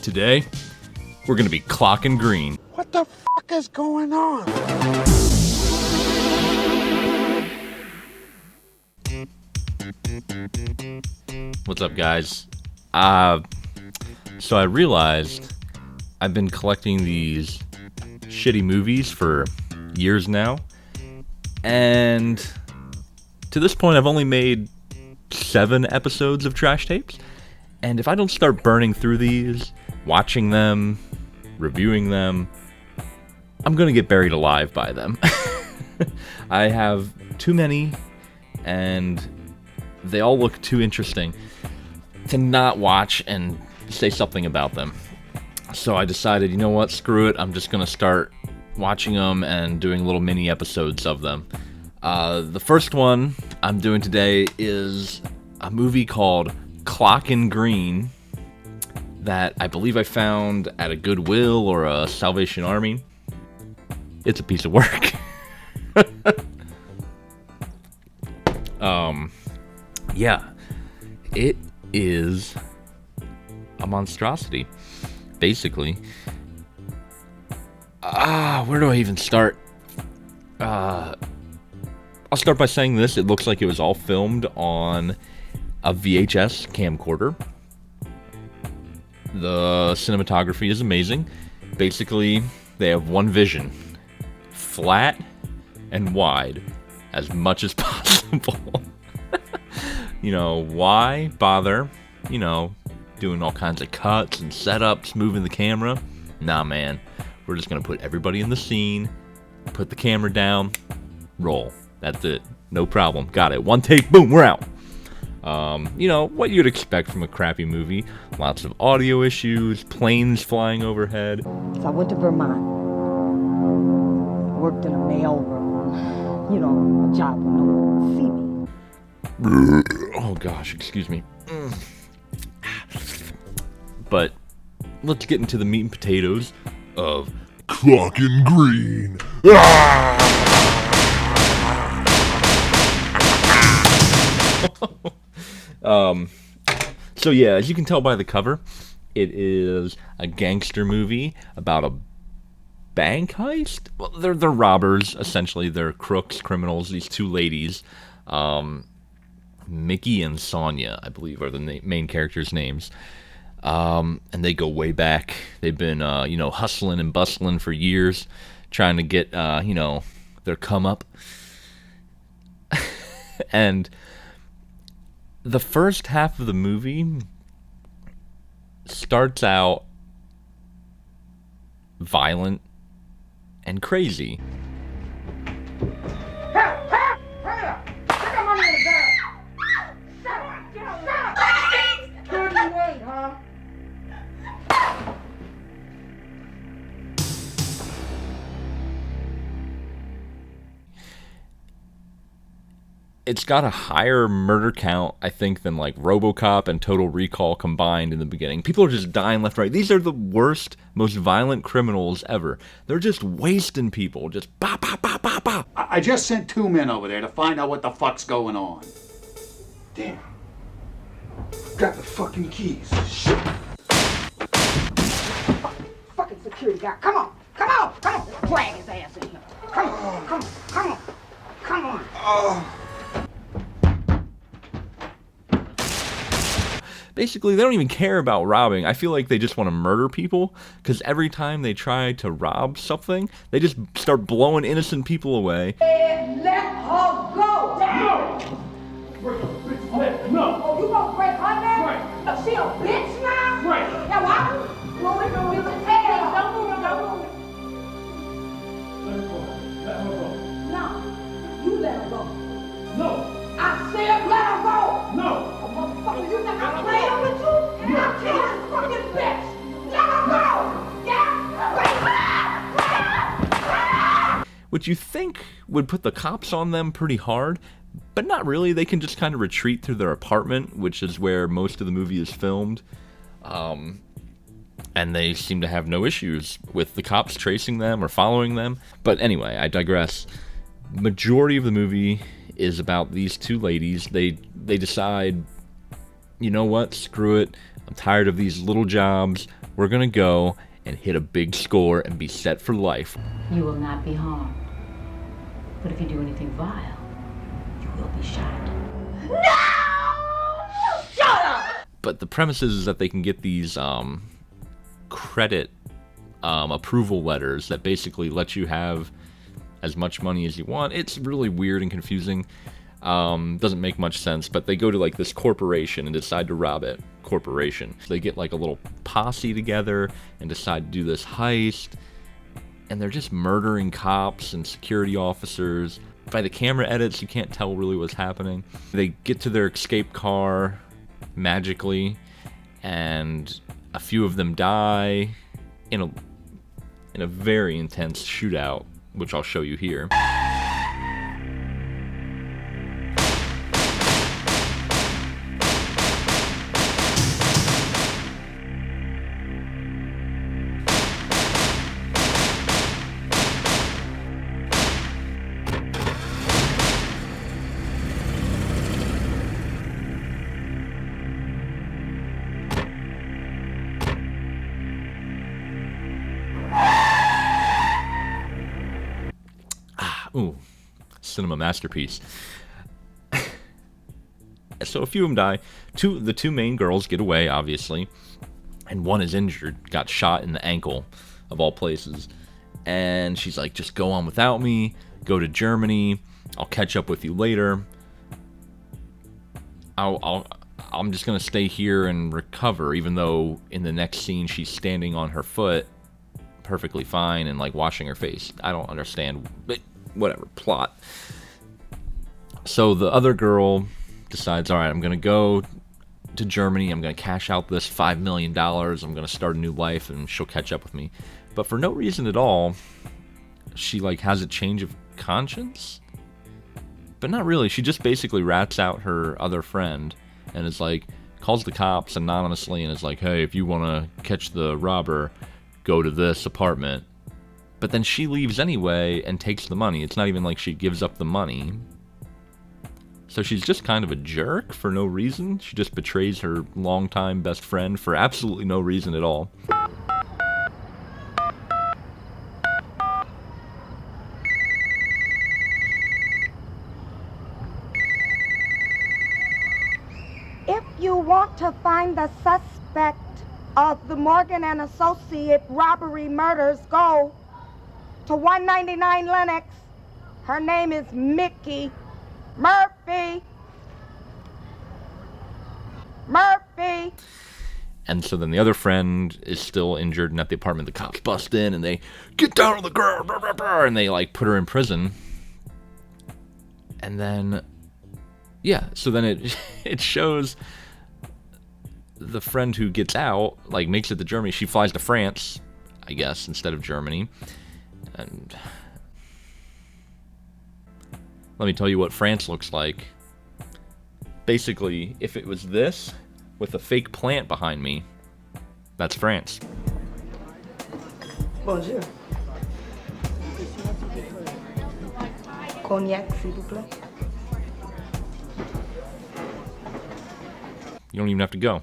Today, we're going to be clocking green. What the fuck is going on? What's up, guys? So I realized I've been collecting these shitty movies for years now, and to this point I've only made 7 episodes of Trash Tapes, and if I don't start burning through these, watching them, reviewing them, I'm gonna get buried alive by them. I have too many, and they all look too interesting to not watch and say something about them. So I decided, you know what, screw it, I'm just gonna start watching them and doing little mini episodes of them. The first one I'm doing today is a movie called CLOCKIN Green that I believe I found at a Goodwill or a Salvation Army. It's a piece of work. Yeah, it is a monstrosity, basically. Where do I even start? I'll start by saying this. It looks like it was all filmed on a VHS camcorder. The cinematography is amazing. Basically, they have one vision. Flat and wide, as much as possible. You know, why bother, doing all kinds of cuts and setups, moving the camera? Nah, man. We're just gonna put everybody in the scene, put the camera down, roll. That's it. No problem. Got it. One take, boom, we're out. What you'd expect from a crappy movie. Lots of audio issues, planes flying overhead. So I went to Vermont. Worked in a mailroom. A job where no one would see me. Oh gosh, excuse me. But let's get into the meat and potatoes of Clockin green. So yeah, as you can tell by the cover, it is a gangster movie about a bank heist. Well, they're robbers, essentially. They're crooks, criminals. These two ladies, Mickey and Sonia, I believe, are the main characters' names. And they go way back. They've been, hustling and bustling for years, trying to get, their come up. And the first half of the movie starts out violent and crazy. It's got a higher murder count, I think, than like RoboCop and Total Recall combined in the beginning. People are just dying left, right. These are the worst, most violent criminals ever. They're just wasting people, just ba ba ba ba ba. I just sent 2 men over there to find out what the fuck's going on. Damn. Got the fucking keys. Shit. Fucking security guy. Come on. Drag his ass in here. Come on. Basically, they don't even care about robbing. I feel like they just want to murder people, because every time they try to rob something, they just start blowing innocent people away. And let her go. No! No! Oh, you gonna break her neck? Right. She a bitch now? Right. Yeah, why? No, you can take it. Don't move. Let her go. No, you let her go. No! I said let her go. No! Oh, motherfucker, you think I'm playing with you? Yeah, I'll kill this fucking bitch. Let her go. Yeah? Which you think would put the cops on them pretty hard, but not really. They can just kind of retreat through their apartment, which is where most of the movie is filmed. And they seem to have no issues with the cops tracing them or following them. But anyway, I digress. Majority of the movie is about these two ladies. They decide, you know what, screw it. I'm tired of these little jobs. we're gonna go and hit a big score and be set for life. You will not be harmed. But if you do anything vile, you will be shot. No! Shut up! But the premise is that they can get these credit approval letters that basically let you have as much money as you want. It's really weird and confusing. Doesn't make much sense, but they go to like this corporation and decide to rob it. Corporation. So they get like a little posse together and decide to do this heist, and they're just murdering cops and security officers. By the camera edits, you can't tell really what's happening. They get to their escape car magically, and a few of them die in a very intense shootout, which I'll show you here. Ooh, cinema masterpiece. So a few of them die. The two main girls get away, obviously, and one is injured, got shot in the ankle, of all places. And she's like, just go on without me, go to Germany, I'll catch up with you later. I'm just gonna stay here and recover, even though in the next scene she's standing on her foot, perfectly fine, and like washing her face. I don't understand, but whatever, plot. So the other girl decides, all right, I'm gonna go to Germany, I'm gonna cash out this $5 million, I'm gonna start a new life, and she'll catch up with me. But for no reason at all, she like has a change of conscience. But not really. She just basically rats out her other friend and is like, calls the cops anonymously and is like, hey, if you want to catch the robber, go to this apartment. But then she leaves anyway and takes the money. It's not even like she gives up the money. So she's just kind of a jerk for no reason. She just betrays her longtime best friend for absolutely no reason at all. If you want to find the suspect of the Morgan and Associate robbery murders, go to 199 Lenox. Her name is Mickey Murphy. Murphy. And so then the other friend is still injured and at the apartment. The cops bust in and they get down on the ground, and they like put her in prison. And then, yeah, so then it shows the friend who gets out, like makes it to Germany. She flies to France, I guess, instead of Germany. And let me tell you what France looks like. Basically, if it was this with a fake plant behind me, that's France. Bonjour. Cognac, s'il vous plaît. You don't even have to go.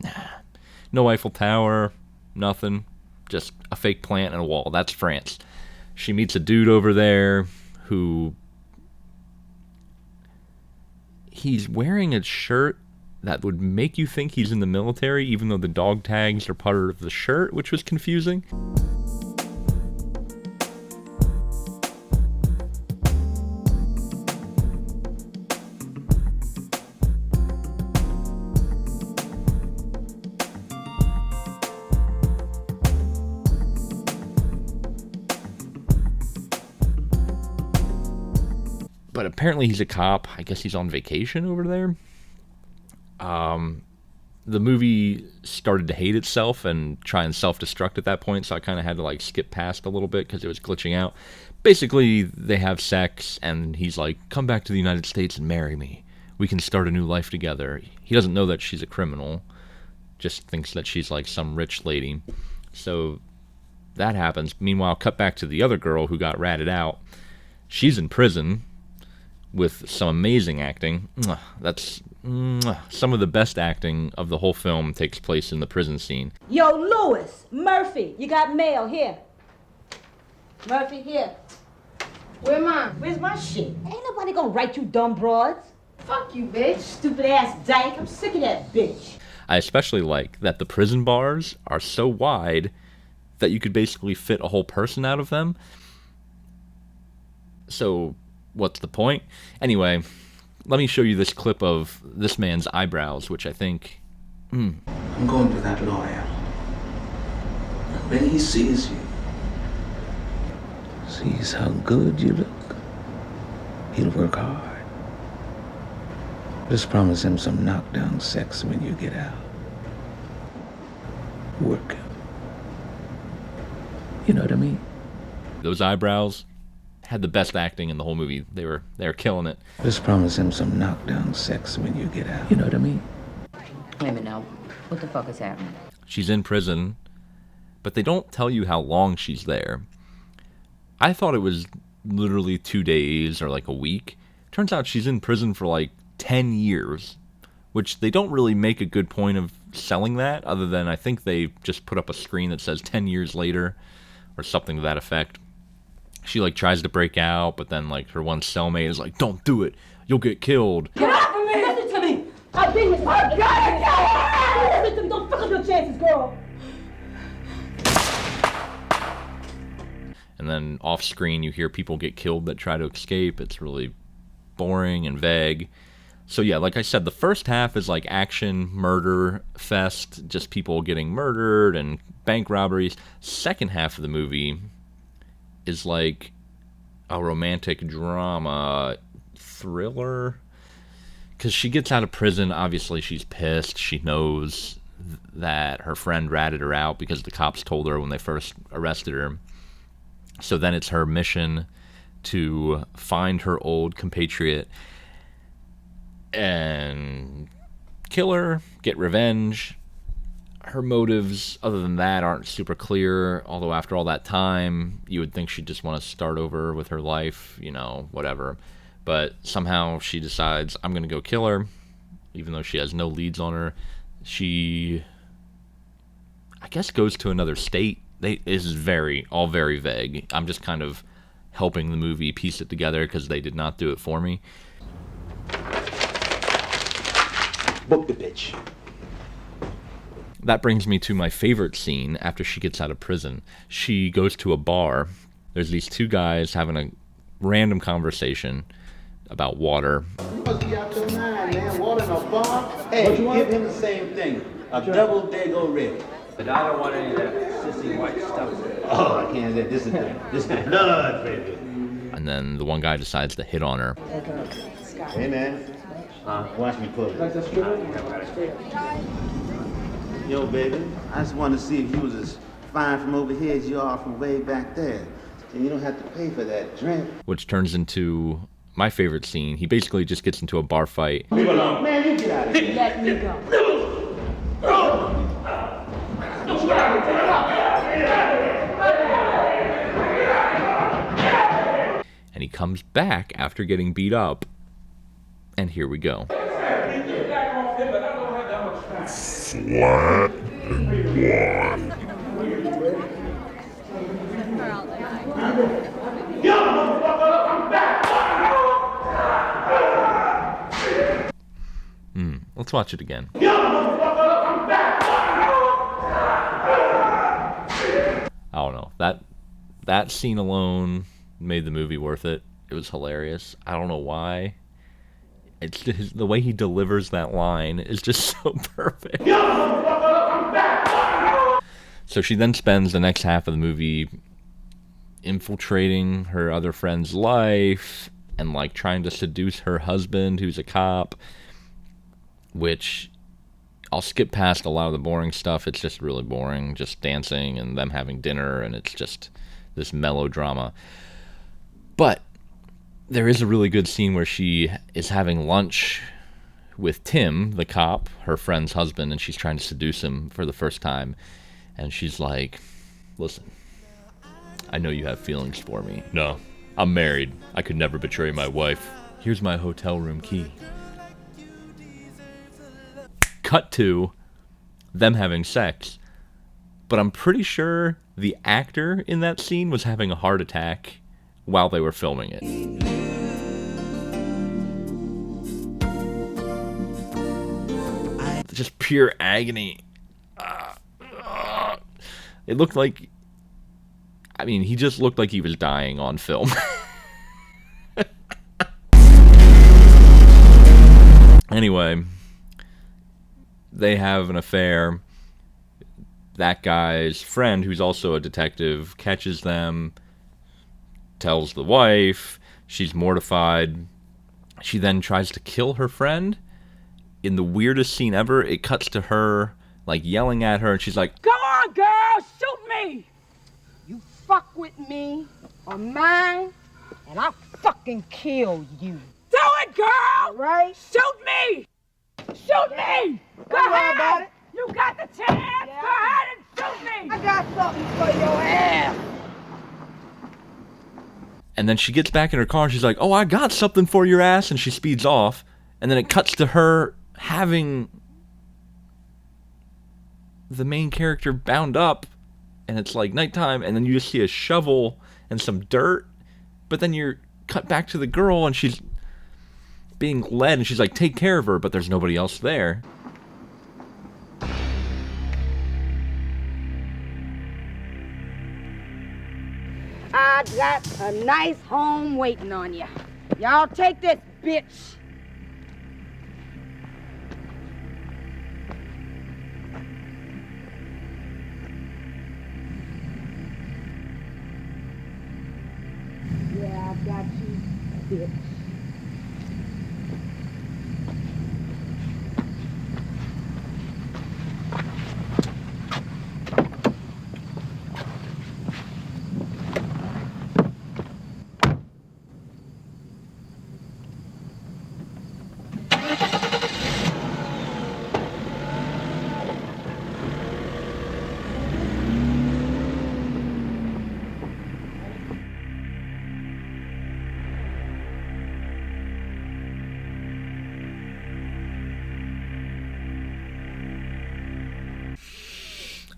Nah. No Eiffel Tower, nothing. Just a fake plant and a wall. That's France. She meets a dude over there who... he's wearing a shirt that would make you think he's in the military, even though the dog tags are part of the shirt, which was confusing. But apparently he's a cop. I guess he's on vacation over there. The movie started to hate itself and try and self-destruct at that point, so I kind of had to like skip past a little bit because it was glitching out. Basically, they have sex, and he's like, come back to the United States and marry me. We can start a new life together. He doesn't know that she's a criminal, just thinks that she's like some rich lady. So that happens. Meanwhile, cut back to the other girl who got ratted out. She's in prison with some amazing acting. That's some of the best acting of the whole film takes place in the prison scene. Yo, Lewis, Murphy, you got mail here. Murphy, here. Where mine? Where's my shit? Ain't nobody gonna write you dumb broads. Fuck you, bitch. Stupid ass dyke. I'm sick of that bitch. I especially like that the prison bars are so wide that you could basically fit a whole person out of them. So, what's the point? Anyway, let me show you this clip of this man's eyebrows, which I think... I'm going to that lawyer. When he sees you, sees how good you look, he'll work hard. Just promise him some knockdown sex when you get out. Work him. You know what I mean? Those eyebrows had the best acting in the whole movie. They were killing it. Just promise him some knockdown sex when you get out. You know what I mean? Wait a minute now. What the fuck is happening? She's in prison, but they don't tell you how long she's there. I thought it was literally 2 days or like a week. Turns out she's in prison for like 10 years, which they don't really make a good point of selling that, other than I think they just put up a screen that says 10 years later or something to that effect. She like tries to break out, but then like her one cellmate is like, don't do it, you'll get killed. Get off of me! Listen to me! I've been with you. I gotta go! Listen to me, don't fuck up your chances, girl! And then off screen you hear people get killed that try to escape. It's really boring and vague. So yeah, like I said, the first half is like action, murder fest, just people getting murdered and bank robberies. Second half of the movie is like a romantic drama thriller. Because she gets out of prison, obviously she's pissed. She knows that her friend ratted her out because the cops told her when they first arrested her. So then it's her mission to find her old compatriot and kill her, get revenge. Her motives, other than that, aren't super clear, although after all that time, you would think she'd just want to start over with her life, you know, whatever. But somehow she decides, I'm going to go kill her, even though she has no leads on her. She, I guess, goes to another state. Is all very vague. I'm just kind of helping the movie piece it together because they did not do it for me. Book the bitch. That brings me to my favorite scene after she gets out of prison. She goes to a bar. There's these two guys having a random conversation about water. You must be out your mind, man. Water in a bar? Hey, give him the same thing. A double Dago red. But I don't want any of that sissy white stuff. Oh, I can't say this is the blood, baby. And then the one guy decides to hit on her. Hey, man. Watch me pull it. Yo, baby, I just wanted to see if you was as fine from over here as you are from way back there. And you don't have to pay for that drink. Which turns into my favorite scene. He basically just gets into a bar fight. Leave alone. Man, you get out of here. Let me go. And he comes back after getting beat up. And here we go. Flat and wide. Let's watch it again. I don't know. That scene alone made the movie worth it. It was hilarious. I don't know why. It's just, the way he delivers that line is just so perfect. So she then spends the next half of the movie infiltrating her other friend's life and like trying to seduce her husband, who's a cop, which I'll skip past a lot of the boring stuff. It's just really boring, just dancing and them having dinner, and it's just this melodrama. But there is a really good scene where she is having lunch with Tim, the cop, her friend's husband, and she's trying to seduce him for the first time. And she's like, listen, I know you have feelings for me. No, I'm married. I could never betray my wife. Here's my hotel room key. Cut to them having sex. But I'm pretty sure the actor in that scene was having a heart attack while they were filming it. Just pure agony. It looked like... I mean, he just looked like he was dying on film. Anyway, they have an affair. That guy's friend, who's also a detective, catches them, tells the wife. She's mortified. She then tries to kill her friend. In the weirdest scene ever, it cuts to her, like, yelling at her, and she's like, Come on, girl, shoot me! You fuck with me or mine, and I'll fucking kill you. Do it, girl! Right? Shoot me! Shoot me! Go ahead! You got the chance! Yeah. Go ahead and shoot me! I got something for your ass! and then she gets back in her car and she's like, oh, I got something for your ass, and she speeds off, and then it cuts to her having the main character bound up, and it's like nighttime, and then you just see a shovel and some dirt, but then you're cut back to the girl and she's being led, and she's like, take care of her, but there's nobody else there. I got a nice home waiting on you. Y'all take this, bitch. Yeah, I got you, bitch.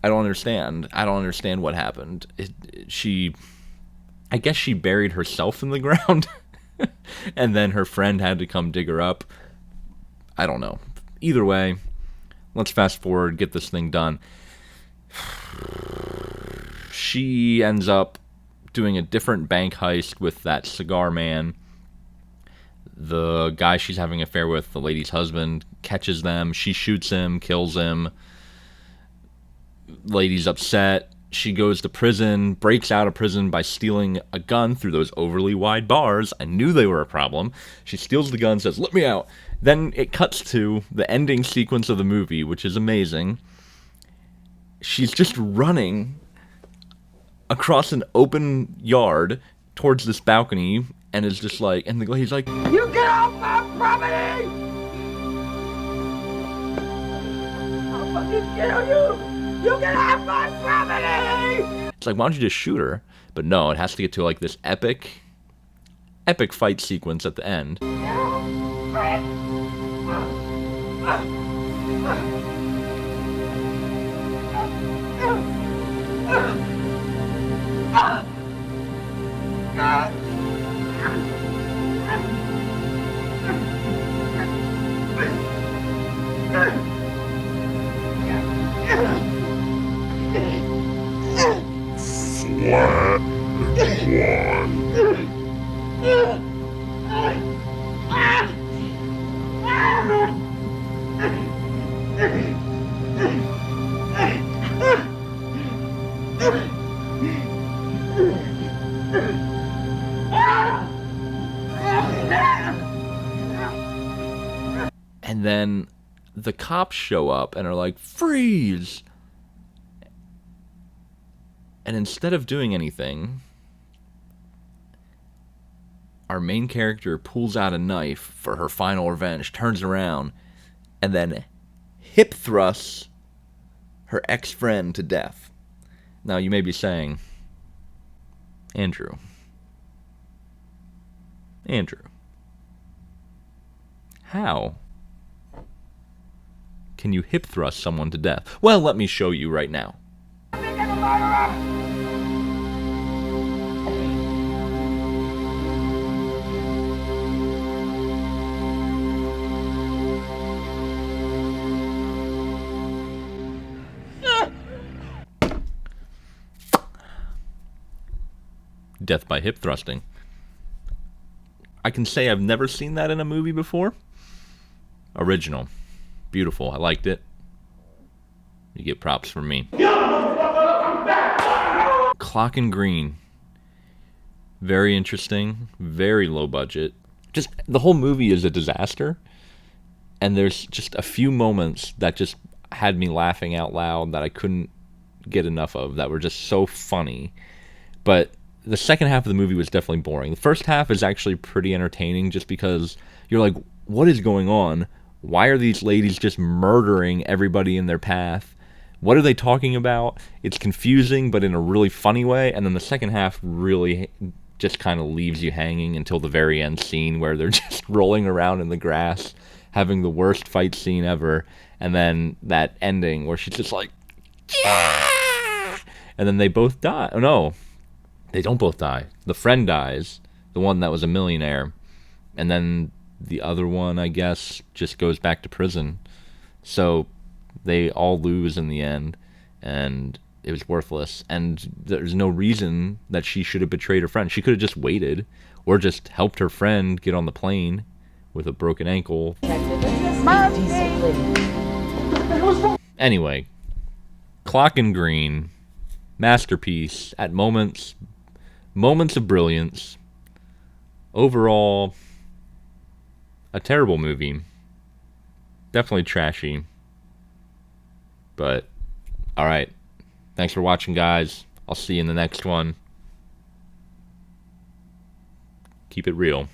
I don't understand what happened. I guess she buried herself in the ground, and then her friend had to come dig her up. I don't know. Either way, let's fast forward, get this thing done. She ends up doing a different bank heist with that cigar man. The guy she's having an affair with, the lady's husband, catches them. She shoots him, kills him. Lady's upset. She goes to prison, breaks out of prison by stealing a gun through those overly wide bars. I knew they were a problem. She steals the gun, says, let me out. Then it cuts to the ending sequence of the movie, which is amazing. She's just running across an open yard towards this balcony, and is just like, and he's like, You get off my property! I'll fucking kill you! You can have my property! It's like, why don't you just shoot her? But no, it has to get to like this epic fight sequence at the end. Flat and And then the cops show up and are like, freeze! And instead of doing anything, our main character pulls out a knife for her final revenge, turns around, and then hip thrusts her ex-friend to death. Now, you may be saying, Andrew, How can you hip thrust someone to death? Well, let me show you right now. Death by hip thrusting. I can say I've never seen that in a movie before. Original. Beautiful. I liked it. You get props from me. CLOCKIN Green. Very interesting. Very low budget. Just the whole movie is a disaster. And there's just a few moments that just had me laughing out loud that I couldn't get enough of, that were just so funny. But the second half of the movie was definitely boring. The first half is actually pretty entertaining just because you're like, what is going on? Why are these ladies just murdering everybody in their path? What are they talking about? It's confusing, but in a really funny way. And then the second half really just kind of leaves you hanging until the very end scene where they're just rolling around in the grass, having the worst fight scene ever. And then that ending where she's just like, yeah! And then they both die. Oh, no. They don't both die. The friend dies, the one that was a millionaire, and then the other one, I guess, just goes back to prison. So they all lose in the end, and it was worthless. And there's no reason that she should have betrayed her friend. She could have just waited, or just helped her friend get on the plane with a broken ankle. Anyway, CLOCKIN Green, masterpiece at moments of brilliance. Overall, a terrible movie. Definitely trashy. But, alright. Thanks for watching, guys. I'll see you in the next one. Keep it real.